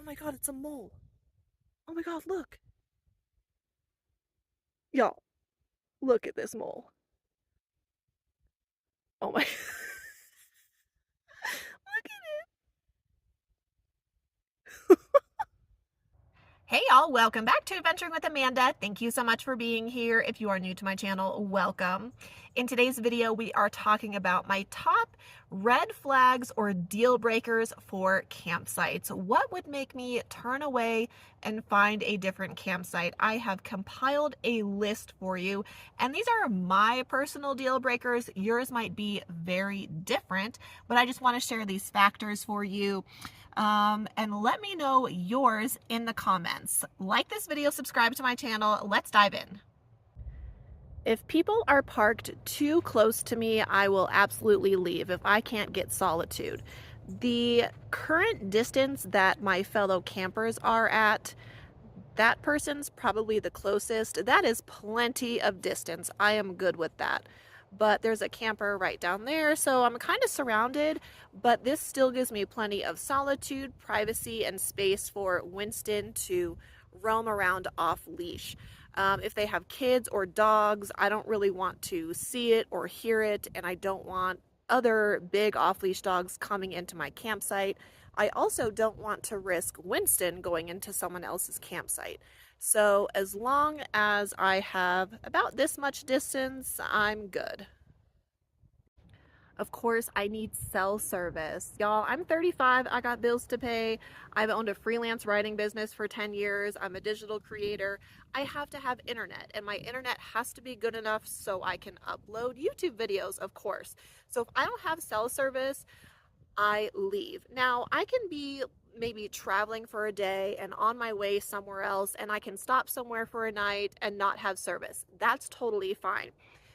my God, it's a mole. Oh my God, look. Y'all, look at this mole. Oh my, look at it. Hey y'all, welcome back to Adventuring with Amanda. Thank you so much for being here. If you are new to my channel, welcome. In today's video, we are talking about my top red flags or deal breakers for campsites. What would make me turn away and find a different campsite? I have compiled a list for you, and these are my personal deal breakers. Yours might be very different, but I just want to share these factors for you. And let me know yours in the comments. Like this video, subscribe to my channel. Let's dive in. If people are parked too close to me, I will absolutely leave if I can't get solitude. The current distance that my fellow campers are at, that person's probably the closest. That is plenty of distance. I am good with that. But there's a camper right down there, so I'm kind of surrounded, but this still gives me plenty of solitude, privacy, and space for Wynston to roam around off leash. If they have kids or dogs, I don't really want to see it or hear it, and I don't want other big off-leash dogs coming into my campsite. I also don't want to risk Wynston going into someone else's campsite. So as long as I have about this much distance, I'm good. Of course, I need cell service. Y'all, I'm 35, I got bills to pay. I've owned a freelance writing business for 10 years. I'm a digital creator. I have to have internet, and my internet has to be good enough so I can upload YouTube videos, of course. So if I don't have cell service, I leave. Now, I can be maybe traveling for a day and on my way somewhere else, and I can stop somewhere for a night and not have service. That's totally fine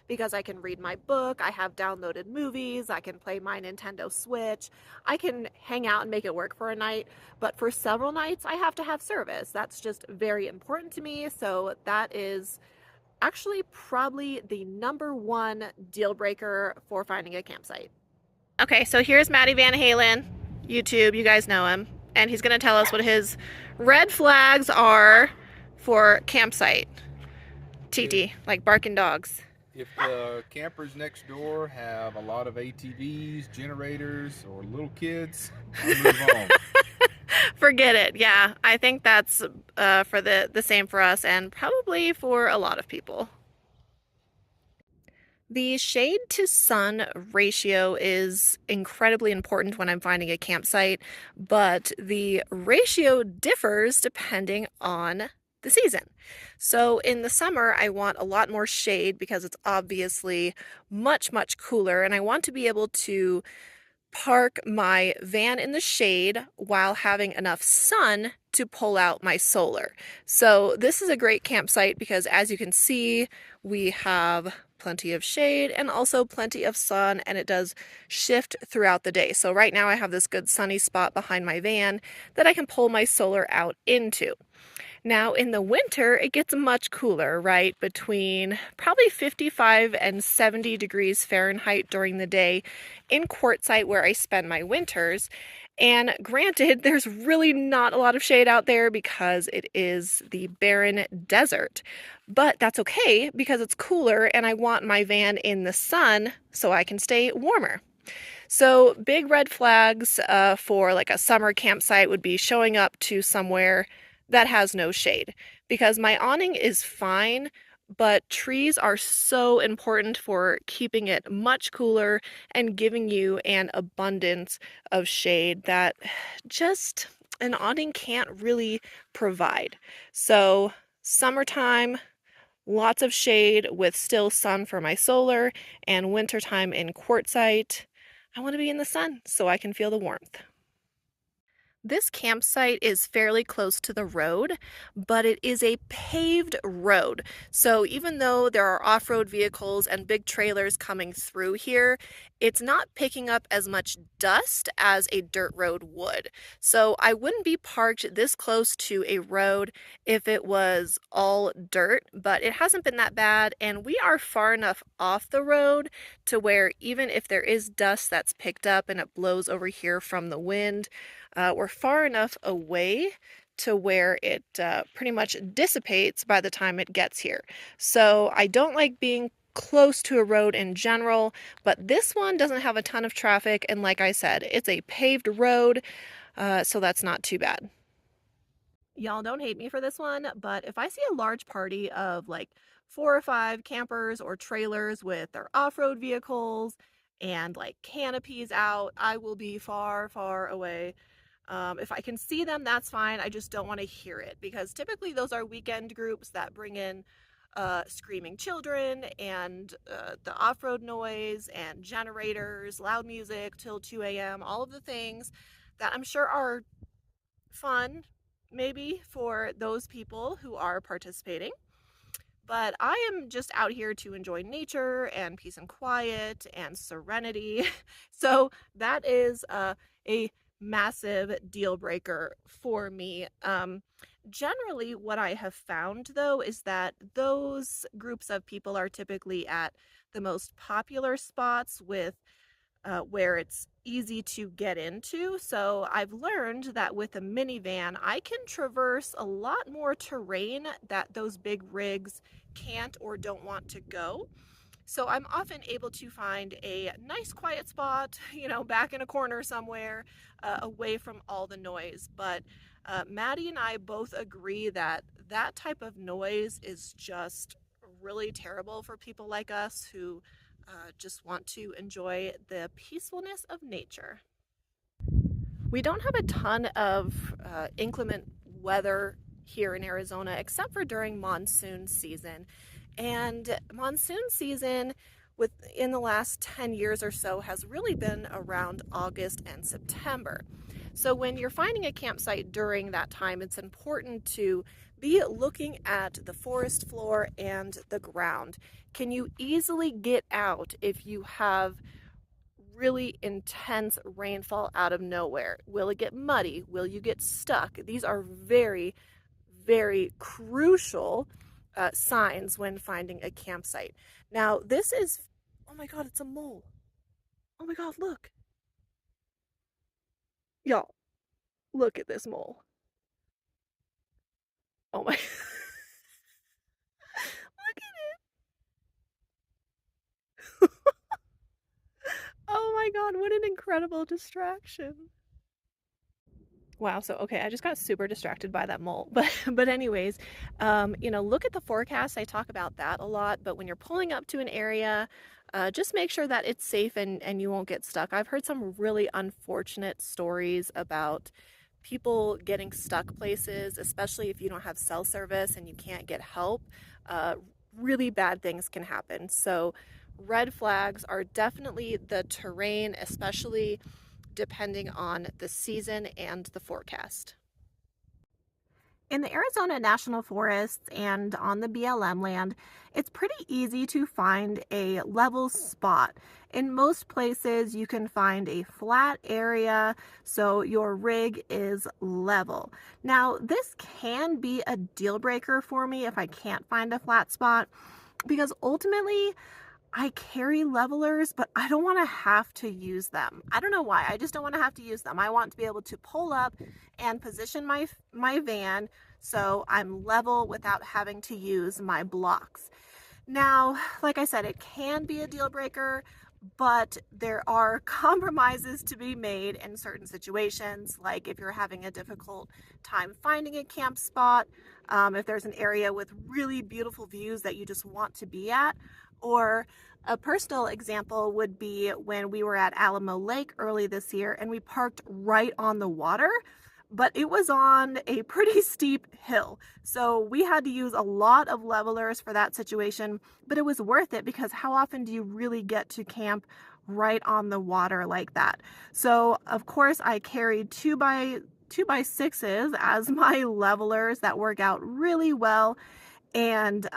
because I can read my book, I have downloaded movies, I can play my Nintendo Switch, I can hang out and make it work for a night, but for several nights I have to have service. That's just very important to me, so that is actually probably the #1 deal breaker for finding a campsite. Okay, so here's Matty Van Halen, YouTube, you guys know him, and he's gonna tell us what his red flags are for campsite. TT, like barking dogs. If the campers next door have a lot of ATVs, generators, or little kids, I'll move on. Forget it, yeah. I think that's for the same for us and probably for a lot of people. The shade to sun ratio is incredibly important when I'm finding a campsite, but the ratio differs depending on the season. So in the summer, I want a lot more shade because it's obviously much, much cooler, and I want to be able to park my van in the shade while having enough sun to pull out my solar. So this is a great campsite because, as you can see, we have plenty of shade and also plenty of sun, and it does shift throughout the day. So right now I have this good sunny spot behind my van that I can pull my solar out into. Now in the winter, it gets much cooler, right? Between probably 55 and 70 degrees Fahrenheit during the day in Quartzsite, where I spend my winters. And granted, there's really not a lot of shade out there because it is the barren desert. But that's okay because it's cooler and I want my van in the sun so I can stay warmer. So big red flags for like a summer campsite would be showing up to somewhere that has no shade, because my awning is fine, but trees are so important for keeping it much cooler and giving you an abundance of shade that just an awning can't really provide. So summertime, lots of shade with still sun for my solar, and wintertime in Quartzsite, I want to be in the sun so I can feel the warmth. This campsite is fairly close to the road, but it is a paved road. So even though there are off-road vehicles and big trailers coming through here, it's not picking up as much dust as a dirt road would. So I wouldn't be parked this close to a road if it was all dirt, but it hasn't been that bad, and we are far enough off the road to where even if there is dust that's picked up and it blows over here from the wind, We're far enough away to where it pretty much dissipates by the time it gets here. So I don't like being close to a road in general, but this one doesn't have a ton of traffic, and like I said, it's a paved road, so that's not too bad. Y'all don't hate me for this one, but if I see a large party of like 4 or 5 campers or trailers with their off-road vehicles and like canopies out, I will be far, far away. If I can see them, that's fine. I just don't want to hear it, because typically those are weekend groups that bring in screaming children and the off-road noise and generators, loud music till 2 a.m., all of the things that I'm sure are fun maybe for those people who are participating. But I am just out here to enjoy nature and peace and quiet and serenity. So that is a massive deal breaker for me. Generally, what I have found though is that those groups of people are typically at the most popular spots with where it's easy to get into. So I've learned that with a minivan, I can traverse a lot more terrain that those big rigs can't or don't want to go. So I'm often able to find a nice quiet spot, back in a corner somewhere, away from all the noise. But Maddie and I both agree that that type of noise is just really terrible for people like us who just want to enjoy the peacefulness of nature. We don't have a ton of inclement weather here in Arizona except for during monsoon season. And monsoon season within the last 10 years or so has really been around August and September. So when you're finding a campsite during that time, it's important to be looking at the forest floor and the ground. Can you easily get out if you have really intense rainfall out of nowhere? Will it get muddy? Will you get stuck? These are very, very crucial signs when finding a campsite. Now, this is, oh my God, it's a mole. Oh my God, look. Y'all, look at this mole. Oh my, look at it. Oh my God, what an incredible distraction. Wow, so okay, I just got super distracted by that mole. But anyways, look at the forecast. I talk about that a lot, but when you're pulling up to an area, just make sure that it's safe and you won't get stuck. I've heard some really unfortunate stories about people getting stuck places, especially if you don't have cell service and you can't get help. Uh, really bad things can happen. So red flags are definitely the terrain, especially depending on the season and the forecast. In the Arizona National Forests and on the BLM land, it's pretty easy to find a level spot. In most places, you can find a flat area, so your rig is level. Now, this can be a deal breaker for me if I can't find a flat spot, because ultimately, I carry levelers, but I don't want to have to use them. I don't know why. I just don't want to have to use them. I want to be able to pull up and position my van so I'm level without having to use my blocks. Now, like I said, it can be a deal breaker, but there are compromises to be made in certain situations, like if you're having a difficult time finding a camp spot, if there's an area with really beautiful views that you just want to be at, or a personal example would be when we were at Alamo Lake early this year and we parked right on the water, but it was on a pretty steep hill. So we had to use a lot of levelers for that situation, but it was worth it because how often do you really get to camp right on the water like that? So of course I carried 2x6s as my levelers that work out really well. And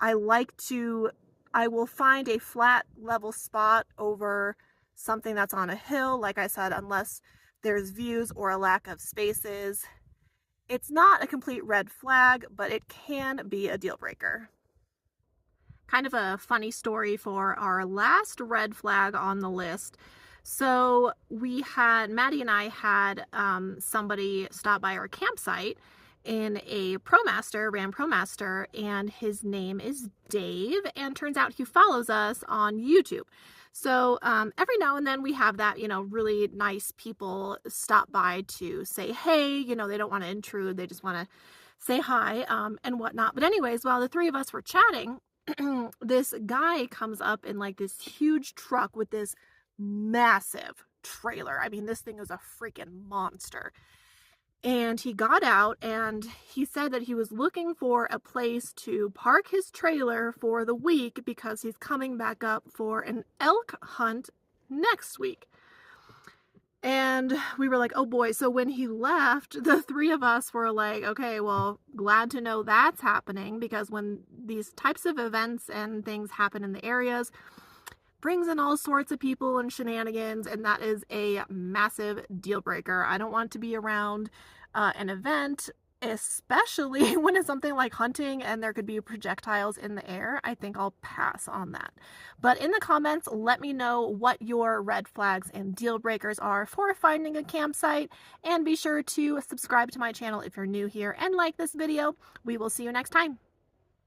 I will find a flat level spot over something that's on a hill, like I said, unless there's views or a lack of spaces. It's not a complete red flag, but it can be a deal breaker. Kind of a funny story for our last red flag on the list. So Maddie and I had somebody stop by our campsite in a Ram ProMaster, and his name is Dave, and turns out he follows us on YouTube. So every now and then we have that, really nice people stop by to say, hey, they don't want to intrude. They just want to say hi and whatnot. But anyways, while the three of us were chatting, this guy comes up in like this huge truck with this massive trailer. I mean, this thing is a freaking monster. And he got out and he said that he was looking for a place to park his trailer for the week because he's coming back up for an elk hunt next week. And we were like, oh boy. So when he left, the three of us were like, okay, well, glad to know that's happening, because when these types of events and things happen in the areas, brings in all sorts of people and shenanigans, and that is a massive deal breaker. I don't want to be around an event, especially when it's something like hunting and there could be projectiles in the air. I think I'll pass on that. But in the comments, let me know what your red flags and deal breakers are for finding a campsite, and be sure to subscribe to my channel if you're new here and like this video. We will see you next time.